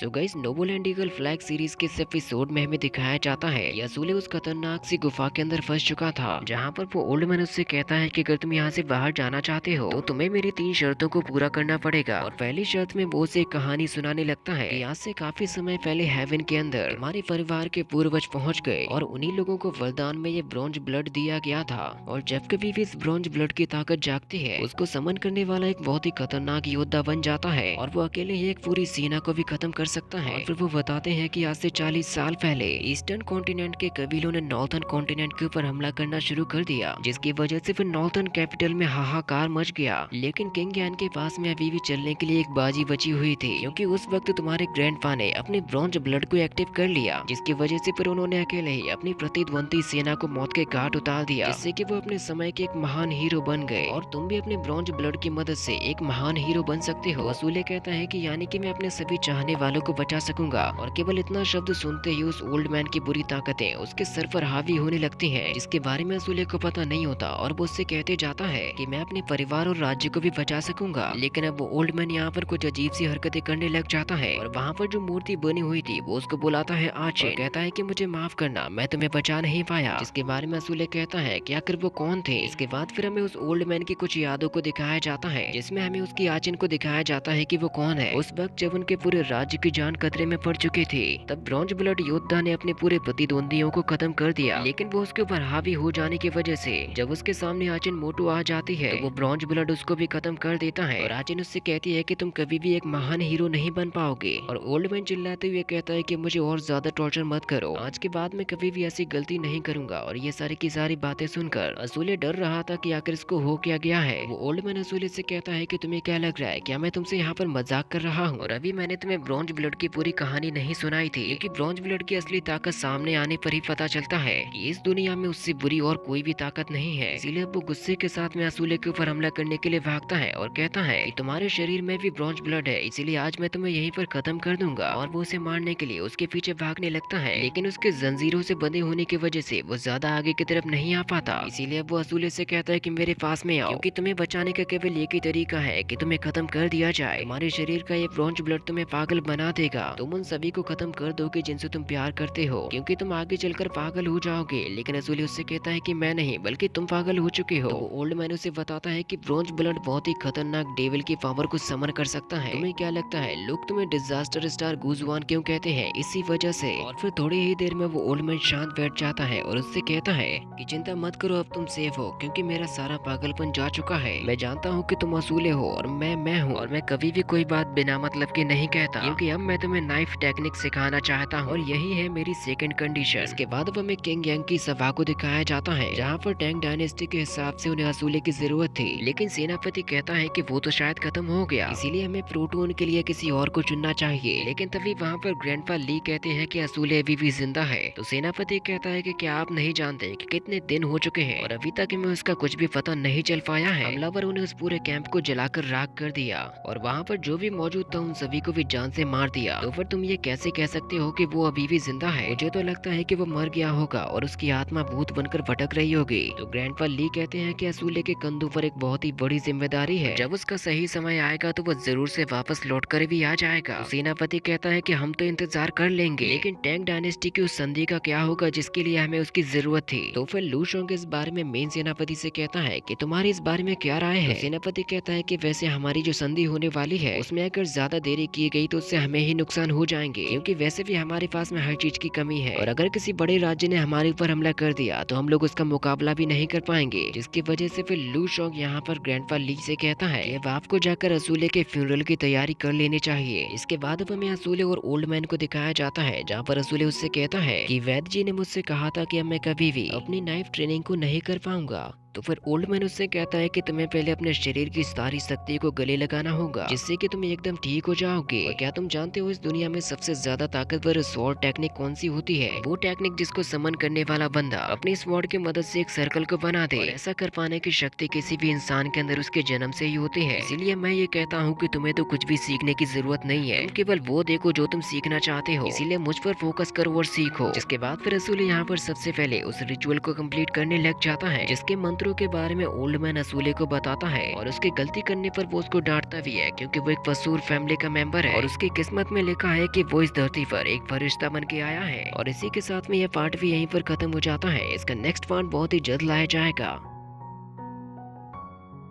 तो guys नोबोलैंड eagle flag series के इस एपिसोड में हमें दिखाया जाता है कि असूले उस खतरनाक सी गुफा के अंदर फंस चुका था, जहां पर वो ओल्ड मैन उससे कहता है कि अगर तुम यहाँ से बाहर जाना चाहते हो तो तुम्हें मेरी 3 शर्तों को पूरा करना पड़ेगा। और पहली शर्त में वो उसे एक कहानी सुनाने लगता है कि आज से काफी समय पहले हेवन के अंदर हमारे परिवार के पूर्वज पहुंच गए और उन्हीं लोगों को वरदान में ये ब्रॉन्ज ब्लड दिया गया था। और जब कभी भी इस ब्रॉन्ज ब्लड की ताकत जागती है, उसको समन करने वाला एक बहुत ही खतरनाक योद्धा बन जाता है और वो अकेले ही एक पूरी सेना को भी खत्म कर सकता है। और फिर वो बताते हैं कि आज से 40 साल पहले ईस्टर्न कॉन्टिनेंट के कबीलों ने नॉर्थर्न कॉन्टिनेंट के ऊपर हमला करना शुरू कर दिया, जिसकी वजह से फिर नॉर्थर्न कैपिटल में हाहाकार मच गया। लेकिन किंग यान के पास में अभी भी चलने के लिए एक बाजी बची हुई थी, क्योंकि उस वक्त तुम्हारे ग्रैंडपा ने अपने ब्रॉन्ज ब्लड को एक्टिव कर लिया, जिसकी वजह से फिर उन्होंने अकेले ही अपनी प्रतिद्वंदी सेना को मौत के घाट उतार दिया, जिससे कि वो अपने समय के एक महान हीरो बन गए। और तुम भी अपने ब्रॉन्ज ब्लड की मदद से एक महान हीरो बन सकते हो। असूले कहता है कि यानी कि मैं अपने सभी चाहने वालों को बचा सकूंगा। और केवल इतना शब्द सुनते ही उस ओल्ड मैन की बुरी ताकतें उसके सर पर हावी होने लगती हैं, जिसके बारे में असूले को पता नहीं होता। और वो उससे कहते जाता है कि मैं अपने परिवार और राज्य को भी बचा सकूंगा। लेकिन अब वो ओल्ड मैन यहाँ पर कुछ अजीब सी हरकतें करने लग जाता है और वहाँ पर जो मूर्ति बनी हुई थी वो उसको बुलाता है आचे, कहता है कि मुझे माफ करना, मैं तुम्हें बचा नहीं पाया। जिसके बारे में असूले कहता है कि आखिर वो कौन थे। इसके बाद फिर हमें उस ओल्ड मैन की कुछ यादों को दिखाया जाता है, जिसमें हमें उसकी आचन को दिखाया जाता है कि वो कौन है। उस वक्त जब उनके पूरे राज्य की जान खतरे में पड़ चुकी थी, तब ब्रॉन्ज ब्लड योद्धा ने अपने पूरे प्रतिद्वंदियों को खत्म कर दिया। लेकिन वो उसके ऊपर हावी हो जाने की वजह से जब उसके सामने आचिन मोटू आ जाती है, तो वो ब्रॉन्ज ब्लड उसको भी खत्म कर देता है। और आचिन उससे कहती है कि तुम कभी भी एक महान हीरो नहीं बन पाओगे। और ओल्ड मैन चिल्लाते हुए कहता है कि मुझे और ज्यादा टॉर्चर मत करो, आज के बाद मैं कभी भी ऐसी गलती नहीं करूंगा। और ये सारी की सारी बातें सुनकर असूले डर रहा था कि आखिर इसको हो क्या गया है। वो ओल्ड मैन असूले से कहता है कि तुम्हें क्या लग रहा है, क्या मैं तुमसे यहाँ पर मजाक कर रहा हूँ? और अभी मैंने तुम्हें ब्रॉन्ज ब्लड की पूरी कहानी नहीं सुनाई थी, क्योंकि ब्रॉन्ज ब्लड की असली ताकत सामने आने पर ही पता चलता है कि इस दुनिया में उससे बुरी और कोई भी ताकत नहीं है। इसीलिए वो गुस्से के साथ में असूले के ऊपर हमला करने के लिए भागता है और कहता है कि तुम्हारे शरीर में भी ब्रॉन्ज ब्लड है, इसीलिए आज मैं तुम्हें यहीं पर खत्म कर दूंगा। और वो उसे मारने के लिए उसके पीछे भागने लगता है, लेकिन उसके जंजीरों से बंधे होने की वजह से वो ज्यादा आगे की तरफ नहीं आ पाता। इसीलिए वो असूले से कहता है कि मेरे पास में आओ, क्योंकि तुम्हें बचाने का केवल एक ही तरीका है कि तुम्हें खत्म कर दिया जाए। तुम्हारे शरीर का ये ब्रॉन्ज ब्लड तुम्हें पागल बना देगा। तुम उन सभी को खत्म कर दोगे जिनसे तुम प्यार करते हो, क्योंकि तुम आगे चलकर पागल हो जाओगे। लेकिन असूले उससे कहता है कि मैं नहीं, बल्कि तुम पागल हो चुके हो। तो ओल्ड मैन उसे बताता है कि ब्रॉन्ज ब्लड बहुत ही खतरनाक डेविल की पावर को समन कर सकता है। तुम्हें क्या लगता है लोग तुम्हें डिजास्टर स्टार गूजवान क्यों कहते हैं? इसी वजह से। और फिर थोड़ी ही देर में वो ओल्ड मैन शांत बैठ जाता है और उससे कहता है कि चिंता मत करो, अब तुम सेफ हो, क्योंकि मेरा सारा पागलपन जा चुका है। मैं जानता हूँ कि तुम असूले हो और मैं हूँ, और मैं कभी भी कोई बात बिना मतलब की नहीं कहता, क्योंकि अब मैं तुम्हें नाइफ टेक्निक सिखाना चाहता हूँ और यही है मेरी सेकंड कंडीशन। इसके बाद अब हमें किंग यांग की सभा को दिखाया जाता है, जहाँ पर टैंग डायनेस्टी के हिसाब से उन्हें असूले की जरूरत थी। लेकिन सेनापति कहता है कि वो तो शायद खत्म हो गया, इसीलिए हमें प्रोटोन के लिए किसी और को चुनना चाहिए। लेकिन तभी वहाँ पर ग्रैंडपा ली कहते हैं कि असूले अभी भी जिंदा है। तो सेनापति कहता है कि क्या आप नहीं जानते कि कितने दिन हो चुके हैं और अभी तक हमें उसका कुछ भी पता नहीं चल पाया है। हमलावर ने उस पूरे कैंप को जलाकर राख कर दिया और वहाँ पर जो भी मौजूद था उन सभी को भी जान से मार दिया। तो फिर तुम ये कैसे कह सकते हो कि वो अभी भी जिंदा है? मुझे तो लगता है कि वो मर गया होगा और उसकी आत्मा भूत बनकर भटक रही होगी। तो ग्रैंडपा ली कहते हैं कि असूले के कंधों पर एक बहुत ही बड़ी जिम्मेदारी है, जब उसका सही समय आएगा तो वो जरूर से वापस लौट कर भी आ जाएगा। तो सेनापति कहता है कि हम तो इंतजार कर लेंगे, लेकिन टैंग डायनेस्टी की उस संधि का क्या होगा जिसके लिए हमें उसकी जरूरत थी? तो फिर लू शोंग इस बारे में मेन सेनापति से कहता है कि तुम्हारी इस बारे में क्या राय है? तो सेनापति कहता है कि वैसे हमारी जो संधि होने वाली है उसमें अगर ज्यादा देरी की गई तो उससे हमें ही नुकसान हो जाएंगे, क्योंकि वैसे भी हमारे पास में हर चीज की कमी है और अगर किसी बड़े राज्य ने हमारे ऊपर हमला कर दिया तो हम लोग उसका मुकाबला भी नहीं कर पाएंगे। जिसकी वजह से फिर लू शोंग यहाँ पर ग्रैंडपा ली से कहता है कि अब आपको जाकर असूले के फ्यूनरल की तैयारी कर लेनी चाहिए। इसके बाद अब हमें असूले और ओल्ड मैन को दिखाया जाता है, जहाँ पर असूले उससे कहता है कि वैद्य जी ने मुझसे कहा था कि अब मैं कभी भी अपनी नाइफ ट्रेनिंग को नहीं कर पाऊंगा। तो फिर ओल्ड मैन उससे कहता है कि तुम्हें पहले अपने शरीर की सारी शक्ति को गले लगाना होगा, जिससे कि तुम एकदम ठीक हो जाओगे। और क्या तुम जानते हो इस दुनिया में सबसे ज्यादा ताकतवर स्वॉर्ड टेक्निक कौन सी होती है? वो टेक्निक जिसको समन करने वाला बंदा अपनी स्वॉर्ड की मदद से एक सर्कल को बना दे। और ऐसा कर पाने की शक्ति किसी भी इंसान के अंदर उसके जन्म से ही होती है। इसीलिए मैं ये कहता हूँ कि तुम्हें तो कुछ भी सीखने की जरूरत नहीं है, तुम केवल वो देखो जो तुम सीखना चाहते हो। इसीलिए मुझ पर फोकस करो और सीखो। जिसके बाद फिर असूल यहाँ पर सबसे पहले उस रिचुअल को कम्प्लीट करने लग जाता है, जिसके मंत्र खतरों के बारे में ओल्ड मैन असूले को बताता है और उसकी गलती करने पर वो उसको डांटता भी है क्योंकि वो एक वसूर फैमिली का मेंबर है और उसकी किस्मत में लिखा है कि वो इस धरती पर एक फरिश्ता बन के आया है। और इसी के साथ में यह पार्ट भी यहीं पर खत्म हो जाता है। इसका नेक्स्ट पार्ट बहुत ही जल्द लाया जाएगा।